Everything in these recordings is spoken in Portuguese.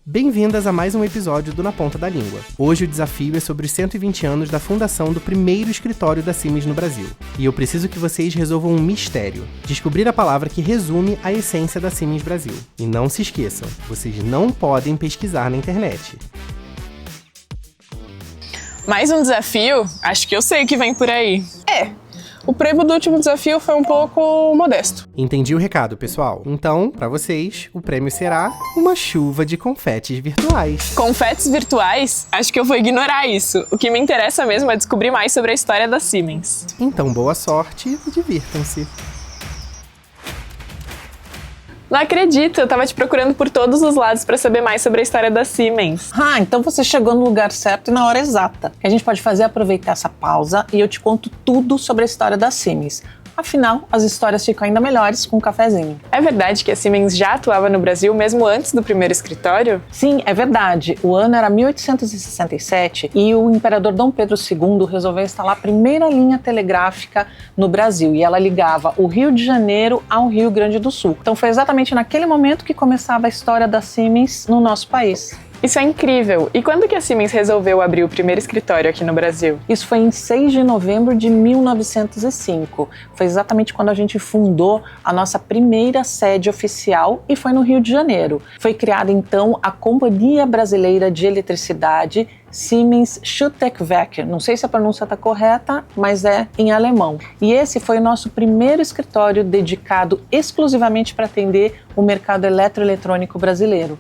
Bem-vindas a mais um episódio do Na Ponta da Língua. Hoje o desafio é sobre os 120 anos da fundação do primeiro escritório da Siemens no Brasil. E eu preciso que vocês resolvam um mistério. Descobrir a palavra que resume a essência da Siemens Brasil. E não se esqueçam, vocês não podem pesquisar na internet. Mais um desafio? Acho que eu sei o que vem por aí. O prêmio do último desafio foi um pouco modesto. Entendi o recado, pessoal. Então, para vocês, o prêmio será uma chuva de confetes virtuais. Confetes virtuais? Acho que eu vou ignorar isso. O que me interessa mesmo é descobrir mais sobre a história da Siemens. Então, boa sorte e divirtam-se. Não acredito, eu tava te procurando por todos os lados para saber mais sobre a história da Siemens. Então você chegou no lugar certo e na hora exata. O que a gente pode fazer é aproveitar essa pausa e eu te conto tudo sobre a história da Siemens. Afinal, as histórias ficam ainda melhores com um cafezinho. É verdade que a Siemens já atuava no Brasil mesmo antes do primeiro escritório? Sim, é verdade. O ano era 1867 e o imperador Dom Pedro II resolveu instalar a primeira linha telegráfica no Brasil e ela ligava o Rio de Janeiro ao Rio Grande do Sul. Então foi exatamente naquele momento que começava a história da Siemens no nosso país. Isso é incrível! E quando que a Siemens resolveu abrir o primeiro escritório aqui no Brasil? Isso foi em 6 de novembro de 1905. Foi exatamente quando a gente fundou a nossa primeira sede oficial e foi no Rio de Janeiro. Foi criada então a Companhia Brasileira de Eletricidade Siemens Schuttec-Werke. Não sei se a pronúncia está correta, mas é em alemão. E esse foi o nosso primeiro escritório dedicado exclusivamente para atender o mercado eletroeletrônico brasileiro.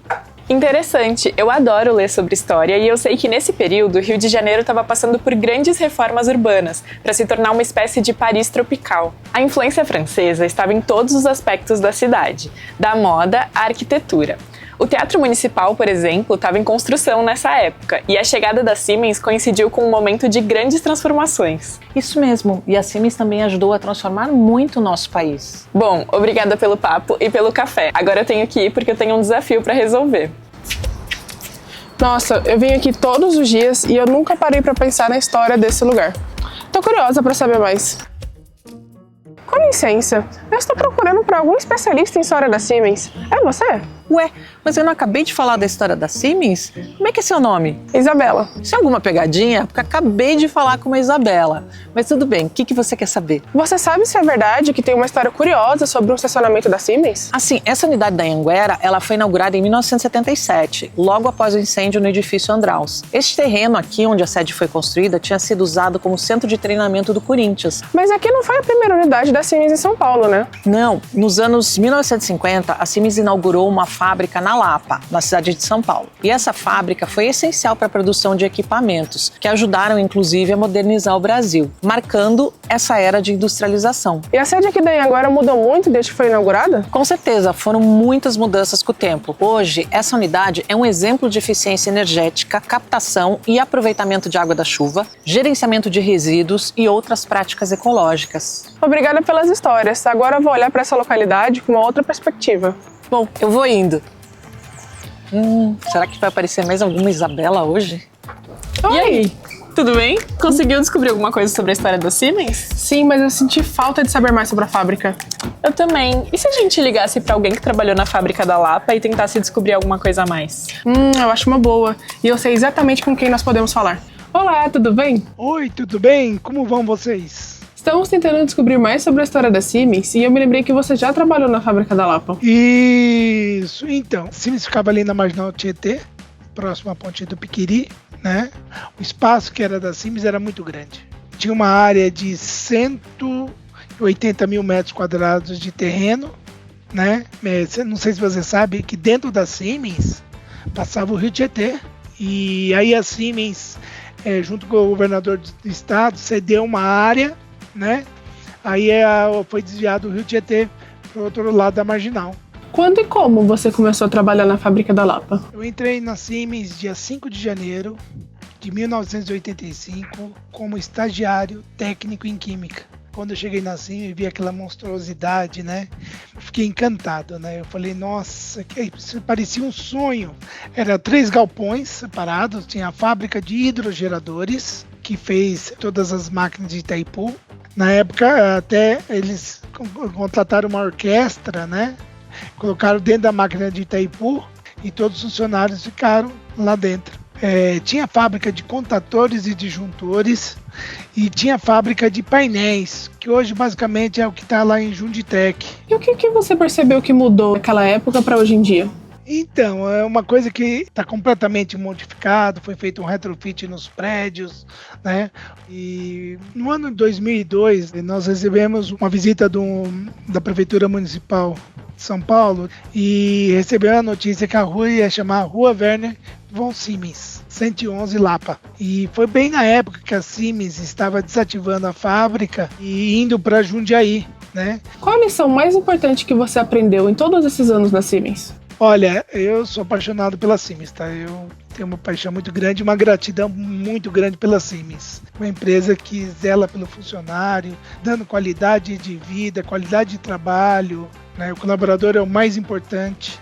Interessante, eu adoro ler sobre história e eu sei que nesse período o Rio de Janeiro estava passando por grandes reformas urbanas para se tornar uma espécie de Paris tropical. A influência francesa estava em todos os aspectos da cidade, da moda à arquitetura. O Teatro Municipal, por exemplo, estava em construção nessa época e a chegada da Siemens coincidiu com um momento de grandes transformações. Isso mesmo, e a Siemens também ajudou a transformar muito o nosso país. Bom, obrigada pelo papo e pelo café. Agora eu tenho que ir porque eu tenho um desafio para resolver. Nossa, eu venho aqui todos os dias e eu nunca parei para pensar na história desse lugar. Tô curiosa para saber mais. Com licença, eu estou procurando por algum especialista em história da Siemens. É você? Ué, mas eu não acabei de falar da história da Siemens? Como é que é seu nome? Isabela. Isso é alguma pegadinha? Porque acabei de falar com uma Isabela. Mas tudo bem, o que você quer saber? Você sabe se é verdade que tem uma história curiosa sobre um estacionamento da Siemens? Assim, essa unidade da Anhanguera, ela foi inaugurada em 1977, logo após o incêndio no edifício Andraus. Este terreno aqui, onde a sede foi construída, tinha sido usado como centro de treinamento do Corinthians. Mas aqui não foi a primeira unidade da Siemens em São Paulo, né? Não, nos anos 1950, a Siemens inaugurou uma fábrica na Lapa, na cidade de São Paulo. E essa fábrica foi essencial para a produção de equipamentos, que ajudaram inclusive a modernizar o Brasil, marcando essa era de industrialização. E a sede aqui da Anhanguera mudou muito desde que foi inaugurada? Com certeza, foram muitas mudanças com o tempo. Hoje, essa unidade é um exemplo de eficiência energética, captação e aproveitamento de água da chuva, gerenciamento de resíduos e outras práticas ecológicas. Obrigada pelas histórias. Agora eu vou olhar para essa localidade com uma outra perspectiva. Bom, eu vou indo. Será que vai aparecer mais alguma Isabela hoje? E aí? Tudo bem? Conseguiu descobrir alguma coisa sobre a história da Siemens? Sim, mas eu senti falta de saber mais sobre a fábrica. Eu também. E se a gente ligasse pra alguém que trabalhou na fábrica da Lapa e tentasse descobrir alguma coisa a mais? Eu acho uma boa. E eu sei exatamente com quem nós podemos falar. Olá, tudo bem? Oi, tudo bem? Como vão vocês? Estamos tentando descobrir mais sobre a história da Siemens e eu me lembrei que você já trabalhou na fábrica da Lapa. Isso, então, Siemens ficava ali na Marginal Tietê, próximo à ponte do Piquiri, né? O espaço que era da Siemens era muito grande. Tinha uma área de 180 mil metros quadrados de terreno, né? Não sei se você sabe que dentro da Siemens passava o Rio Tietê e aí a Siemens, junto com o governador do estado, cedeu uma área, né? Aí foi desviado o Rio Tietê para o outro lado da Marginal. Quando e como você começou a trabalhar na fábrica da Lapa? Eu entrei na Siemens dia 5 de janeiro de 1985 como estagiário técnico em química. Quando eu cheguei na Siemens e vi aquela monstruosidade, né? Eu fiquei encantado, né? Eu falei, nossa, isso parecia um sonho. Era 3 galpões separados, tinha a fábrica de hidrogeradores, que fez todas as máquinas de Itaipu. Na época, até eles contrataram uma orquestra, né? Colocaram dentro da máquina de Itaipu e todos os funcionários ficaram lá dentro. Tinha fábrica de contadores e disjuntores e tinha fábrica de painéis, que hoje basicamente é o que está lá em Junditec. E o que você percebeu que mudou naquela época para hoje em dia? Então, é uma coisa que está completamente modificado, foi feito um retrofit nos prédios, né? E no ano de 2002, nós recebemos uma visita da Prefeitura Municipal de São Paulo e recebeu a notícia que a rua ia chamar Rua Werner von Siemens, 111 Lapa. E foi bem na época que a Siemens estava desativando a fábrica e indo para Jundiaí, né? Qual a lição mais importante que você aprendeu em todos esses anos na Siemens? Olha, eu sou apaixonado pela Siemens, tá? Eu tenho uma paixão muito grande, uma gratidão muito grande pela Siemens. Uma empresa que zela pelo funcionário, dando qualidade de vida, qualidade de trabalho, né? O colaborador é o mais importante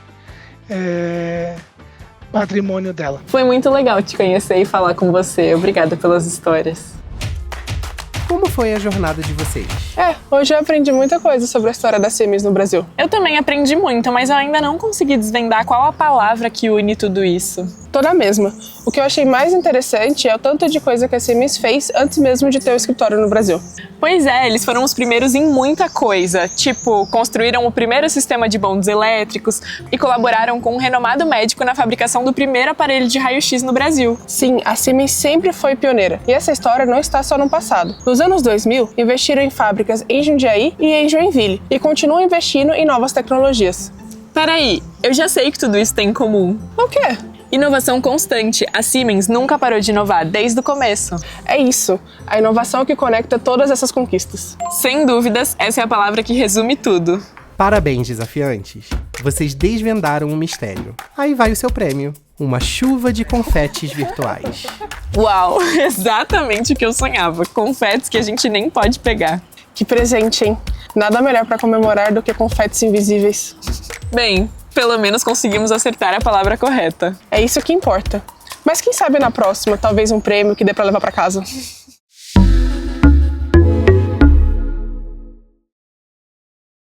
patrimônio dela. Foi muito legal te conhecer e falar com você. Obrigada pelas histórias. Como foi a jornada de vocês? Hoje eu aprendi muita coisa sobre a história da Siemens no Brasil. Eu também aprendi muito, mas eu ainda não consegui desvendar qual a palavra que une tudo isso. Tô na mesma. O que eu achei mais interessante é o tanto de coisa que a Siemens fez antes mesmo de ter o escritório no Brasil. Pois é, eles foram os primeiros em muita coisa. Tipo, construíram o primeiro sistema de bondes elétricos e colaboraram com um renomado médico na fabricação do primeiro aparelho de raio-x no Brasil. Sim, a Siemens sempre foi pioneira. E essa história não está só no passado. Nos anos 2000, investiram em fábricas em Jundiaí e em Joinville. E continuam investindo em novas tecnologias. Peraí, eu já sei que tudo isso tem em comum. O quê? Inovação constante. A Siemens nunca parou de inovar desde o começo. É isso, a inovação que conecta todas essas conquistas. Sem dúvidas, essa é a palavra que resume tudo. Parabéns, desafiantes! Vocês desvendaram um mistério. Aí vai o seu prêmio. Uma chuva de confetes virtuais. Uau, exatamente o que eu sonhava. Confetes que a gente nem pode pegar. Que presente, hein? Nada melhor para comemorar do que confetes invisíveis. Bem, pelo menos conseguimos acertar a palavra correta. É isso que importa. Mas quem sabe na próxima, talvez um prêmio que dê para levar para casa.